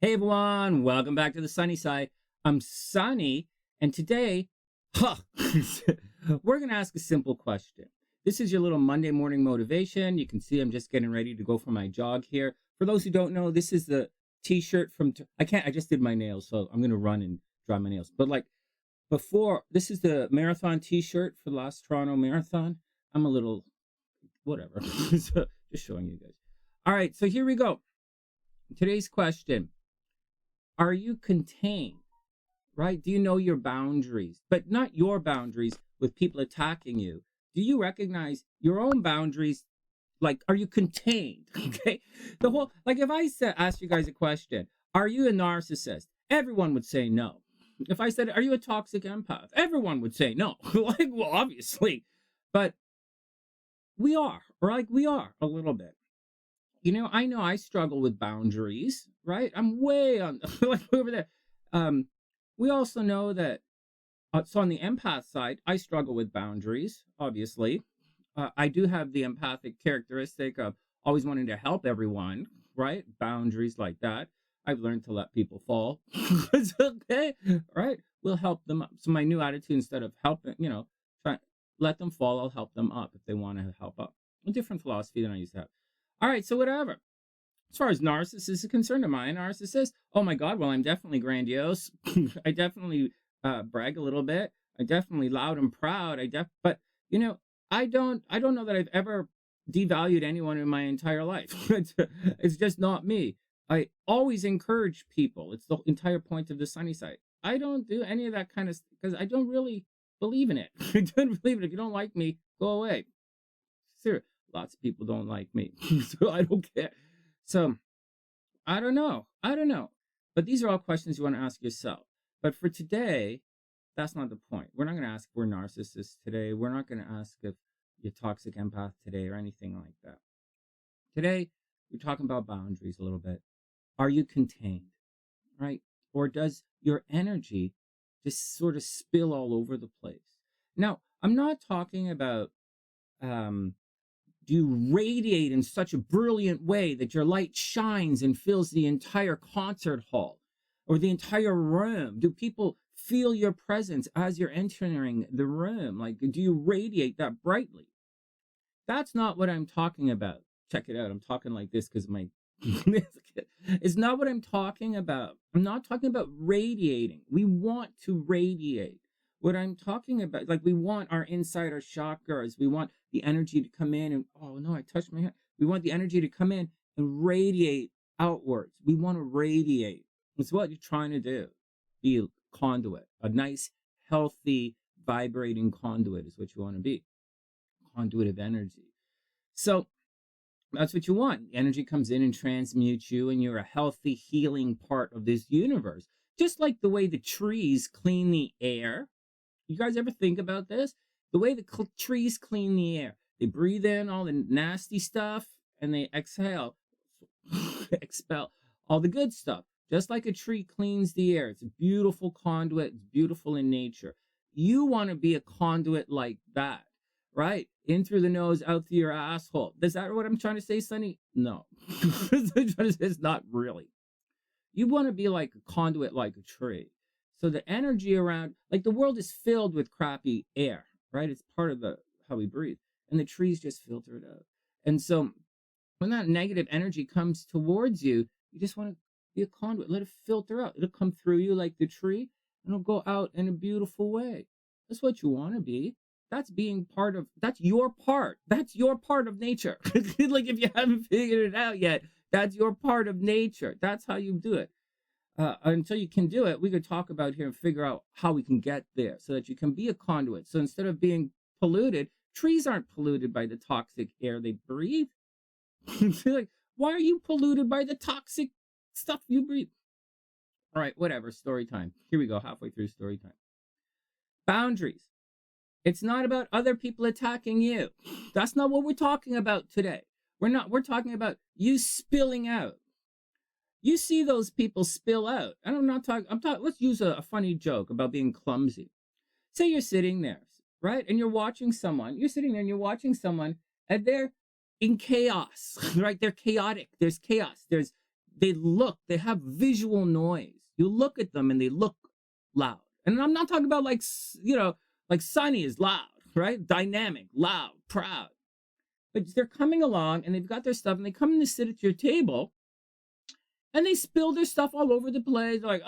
Hey everyone, welcome back to the sunny side. I'm Sonny, and today, we're going to ask a simple question. This is your little Monday morning motivation. You can see I'm just getting ready to go for my jog here. For those who don't know, this is the t-shirt from, I just did my nails, so I'm going to run and dry my nails. But like before, this is the marathon t-shirt for the last Toronto Marathon. I'm a little, whatever, so just showing you guys. All right, so here we go. Today's question. Are you contained, right? Do you know your boundaries, but not your boundaries with people attacking you? Do you recognize your own boundaries? Like, are you contained? Okay. The whole, like, if I said, ask you guys a question, are you a narcissist? Everyone would say no. If I said, are you a toxic empath? Everyone would say no. Like, well, obviously, but we are, right? We are a little bit. I know I struggle with boundaries, right? I'm way on like over there. Um, we also know that so on the empath side, I struggle with boundaries, obviously. I do have the empathic characteristic of always wanting to help everyone, right? Boundaries like that. I've learned to let people fall. It's okay, right? We'll help them up. So my new attitude, instead of helping, try let them fall, I'll help them up if they want to help up. A different philosophy than I used to have. All right, so whatever. As far as narcissists is concerned, am I a narcissist? Oh my God, well, I'm definitely grandiose. I definitely brag a little bit. I definitely loud and proud. But you know, I don't know that I've ever devalued anyone in my entire life. It's just not me. I always encourage people. It's the entire point of the sunny side. I don't do any of that kind of because I don't really believe in it. I don't believe it. If you don't like me, go away. Seriously, lots of people don't like me, so I don't care. So I don't know. I don't know. But these are all questions you want to ask yourself. But for today, that's not the point. We're not going to ask if we're narcissists today. We're not going to ask if you're toxic empath today or anything like that. Today, we're talking about boundaries a little bit. Are you contained, right? Or does your energy just sort of spill all over the place? Now, I'm not talking about um, do you radiate in such a brilliant way that your light shines and fills the entire concert hall or the entire room? Do people feel your presence as you're entering the room? Like, do you radiate that brightly? That's not what I'm talking about. Check it out. I'm talking like this because my it's not what I'm talking about. I'm not talking about radiating. We want to radiate. What I'm talking about, like we want our inside our chakras. We want the energy to come in and oh no, I touched my hand. We want the energy to come in and radiate outwards. We want to radiate. It's what you're trying to do. Be a conduit, a nice, healthy, vibrating conduit is what you want to be. Conduit of energy. So that's what you want. Energy comes in and transmutes you, and you're a healthy, healing part of this universe. Just like the way the trees clean the air. You guys ever think about this? The way the trees clean the air. They breathe in all the nasty stuff and they exhale, expel all the good stuff. Just like a tree cleans the air. It's a beautiful conduit. It's beautiful in nature. You want to be a conduit like that, right? In through the nose, out through your asshole. Is that what I'm trying to say, Sonny? No. It's not really. You want to be like a conduit like a tree. So the energy around, like the world is filled with crappy air, right? It's part of the how we breathe. And the trees just filter it out. And so when that negative energy comes towards you, you just want to be a conduit. Let it filter out. It'll come through you like the tree and it'll go out in a beautiful way. That's what you want to be. That's being part of, that's your part. That's your part of nature. Like if you haven't figured it out yet, that's your part of nature. That's how you do it. Until you can do it, we could talk about here and figure out how we can get there so that you can be a conduit. So instead of being polluted, trees aren't polluted by the toxic air they breathe. Like, why are you polluted by the toxic stuff you breathe? All right, whatever. Story time. Here we go. Halfway through story time. Boundaries. It's not about other people attacking you. That's not what we're talking about today. We're talking about you spilling out. You see those people spill out. And I'm talking, let's use a funny joke about being clumsy. Say you're sitting there, right? And you're sitting there and you're watching someone and they're in chaos, right? They're chaotic. There's chaos. they have visual noise. You look at them and they look loud. And I'm not talking about like, like Sonny is loud, right? Dynamic, loud, proud. But they're coming along and they've got their stuff and they come in to sit at your table and they spill their stuff all over the place. They're like,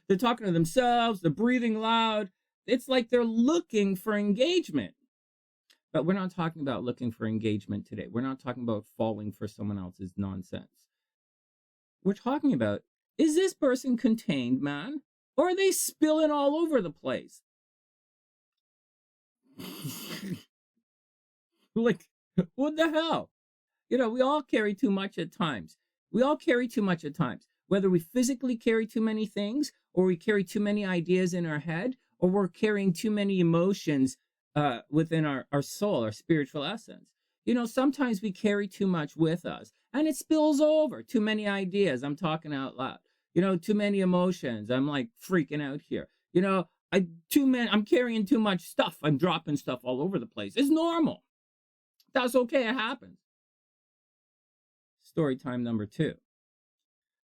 they're talking to themselves, they're breathing loud. It's like they're looking for engagement. But we're not talking about looking for engagement today. We're not talking about falling for someone else's nonsense. We're talking about, is this person contained, man? Or are they spilling all over the place? Like, what the hell? We all carry too much at times. Whether we physically carry too many things, or we carry too many ideas in our head, or we're carrying too many emotions within our soul, our spiritual essence. Sometimes we carry too much with us and it spills over. Too many ideas. I'm talking out loud. Too many emotions. I'm like freaking out here. I'm carrying too much stuff. I'm dropping stuff all over the place. It's normal. That's okay. It happens. Story time number 2.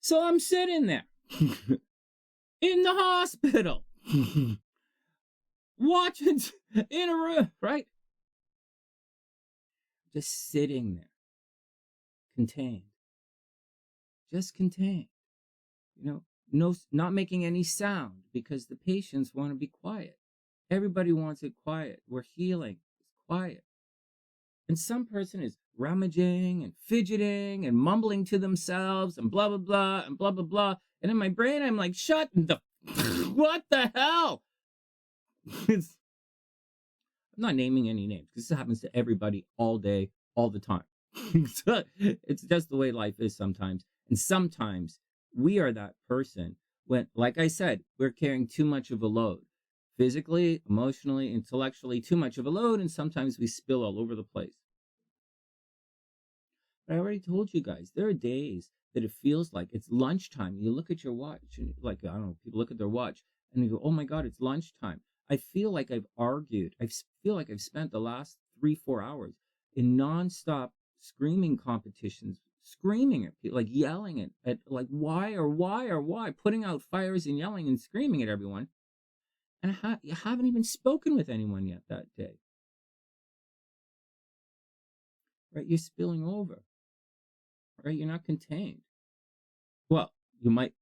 So I'm sitting there in the hospital, watching in a room, right? Just sitting there, contained, just contained. No, not making any sound because the patients want to be quiet. Everybody wants it quiet. We're healing. It's quiet. And some person is rummaging and fidgeting and mumbling to themselves and blah, blah, blah, and blah, blah, blah. And in my brain, I'm like, shut the, what the hell? I'm not naming any names because this happens to everybody all day, all the time. It's just the way life is sometimes. And sometimes we are that person when, like I said, we're carrying too much of a load. Physically, emotionally, intellectually, too much of a load, and sometimes we spill all over the place. But I already told you guys, there are days that it feels like it's lunchtime. You look at your watch, and like, I don't know, people look at their watch, and they go, oh my God, it's lunchtime. I feel like I've argued. I feel like I've spent the last 3-4 hours in nonstop screaming competitions, screaming at people, like yelling at like, why, putting out fires and yelling and screaming at everyone. And you haven't even spoken with anyone yet that day. Right? You're spilling over. Right? You're not contained. Well, you might,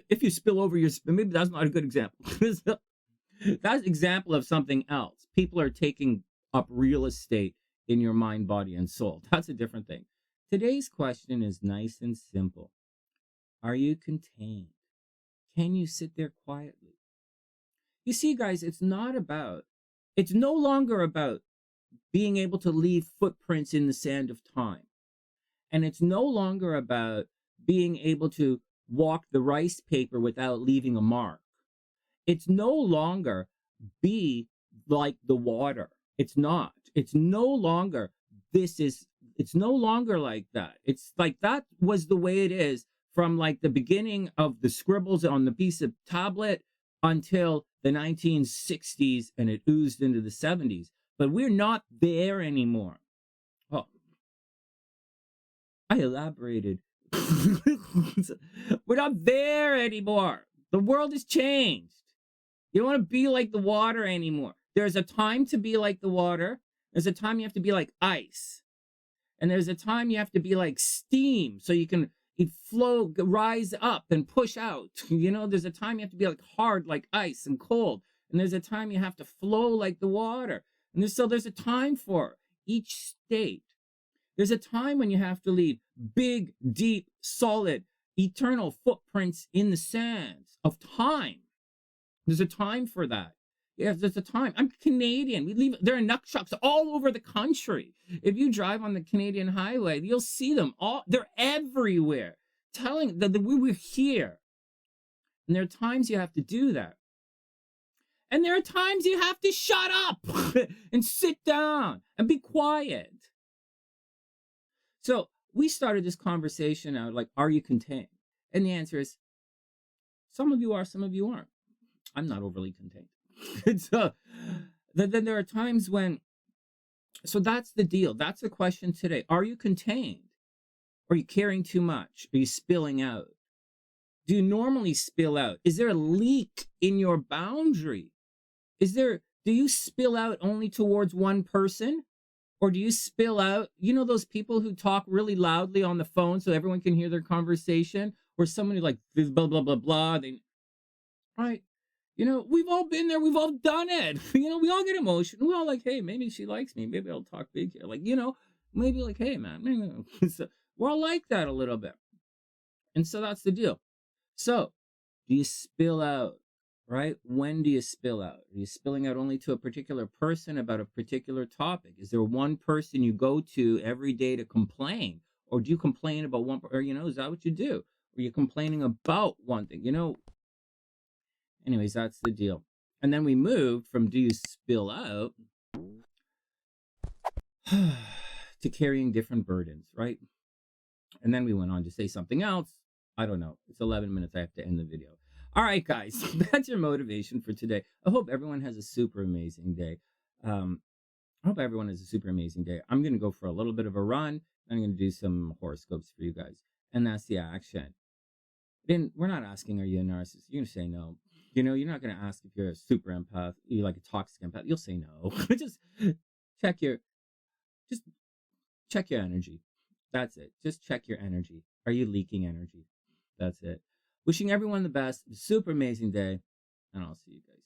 if you spill over, maybe that's not a good example. That's an example of something else. People are taking up real estate in your mind, body, and soul. That's a different thing. Today's question is nice and simple. Are you contained? Can you sit there quietly? You see, guys, it's no longer about being able to leave footprints in the sand of time. And it's no longer about being able to walk the rice paper without leaving a mark. It's no longer be like the water. It's not. It's no longer like that. It's like that was the way it is from like the beginning of the scribbles on the piece of tablet until the 1960s, and it oozed into the 70s. But we're not there anymore. Oh, I elaborated. We're not there anymore. The world has changed. You don't want to be like the water anymore. There's a time to be like the water. There's a time you have to be like ice. And there's a time you have to be like steam so you can flow, rise up and push out. There's a time you have to be like hard like ice and cold. And there's a time you have to flow like the water. And there's a time for each state. There's a time when you have to leave big, deep, solid, eternal footprints in the sands of time. There's a time for that. Yeah, there's a time. I'm Canadian. There are nutchucks all over the country. If you drive on the Canadian highway, you'll see them all. They're everywhere, telling that we're here. And there are times you have to do that. And there are times you have to shut up and sit down and be quiet. So we started this conversation out like, are you contained? And the answer is, some of you are, some of you aren't. I'm not overly contained. So then there are times when, so that's the deal. That's the question today. Are you contained? Are you caring too much? Are you spilling out? Do you normally spill out? Is there a leak in your boundary? Do you spill out only towards one person? Or do you spill out, those people who talk really loudly on the phone so everyone can hear their conversation? Or somebody like this, blah, blah, blah, blah. Right? We've all been there. We've all done it. We all get emotional. We're all like, hey, maybe she likes me. Maybe I'll talk big here. Like, maybe like, hey, man. Maybe. So we're all like that a little bit. And so that's the deal. So do you spill out? Right? When do you spill out? Are you spilling out only to a particular person about a particular topic? Is there one person you go to every day to complain? Or do you complain about one, or, is that what you do? Are you complaining about one thing? Anyways, that's the deal. And then we moved from do you spill out to carrying different burdens, right? And then we went on to say something else. I don't know. It's 11 minutes. I have to end the video. All right, guys, that's your motivation for today. I hope everyone has a super amazing day. I hope everyone has a super amazing day. I'm going to go for a little bit of a run. I'm going to do some horoscopes for you guys. And that's the action. Then we're not asking, are you a narcissist? You're going to say no. You're not going to ask if you're a super empath, you're like a toxic empath. You'll say no. just check your energy. That's it. Just check your energy. Are you leaking energy? That's it. Wishing everyone the best. Super amazing day. And I'll see you guys.